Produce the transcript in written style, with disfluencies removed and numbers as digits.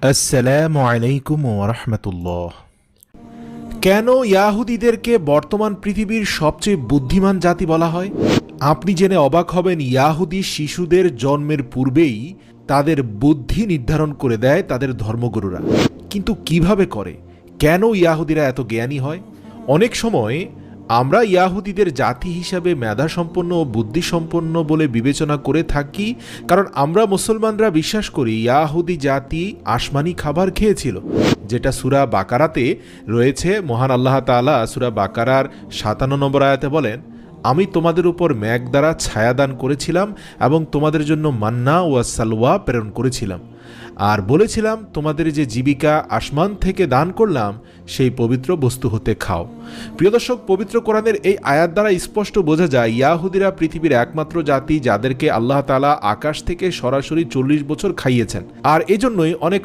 আসসালামু আলাইকুম ওয়া রাহমাতুল্লাহ। কেন ইয়াহুদীদেরকে বর্তমান পৃথিবীর সবচেয়ে বুদ্ধিমান জাতি বলা হয়? আপনি জেনে অবাক হবেন, ইয়াহুদী শিশুদের জন্মের পূর্বেই তাদের বুদ্ধি নির্ধারণ করে দেয় তাদের ধর্মগুরুরা। কিন্তু কিভাবে করে? কেন ইয়াহুদীরা এত জ্ঞানী হয়? অনেক সময় আমরা ইয়াহুদীদের জাতি হিসাবে মেধাসম্পন্ন ও বুদ্ধিসম্পন্ন বলে বিবেচনা করে থাকি, কারণ আমরা মুসলমানরা বিশ্বাস করি ইয়াহুদি জাতি আসমানি খাবার খেয়েছিল, যেটা সূরা বাকারাতে রয়েছে। মহান আল্লাহ তাআলা সূরা বাকারার ৫৭ নম্বর আয়াতে বলেন, আমি তোমাদের উপর মেঘ দ্বারা ছায়াদান করেছিলাম এবং তোমাদের জন্য মান্না ও সালওয়া প্রেরণ করেছিলাম, আর বলেছিলাম তোমাদের যে জীবিকা আসমান থেকে দান করলাম সেই পবিত্র বস্তু হতে খাও। প্রিয় দর্শক, পবিত্র কোরআনের এই আয়াত দ্বারা স্পষ্ট বোঝা যায় ইয়াহুদিরা পৃথিবীর একমাত্র জাতি যাদেরকে আল্লাহ তাআলা আকাশ থেকে সরাসরি ৪০ বছর খাইয়েছেন। আর এজন্যই অনেক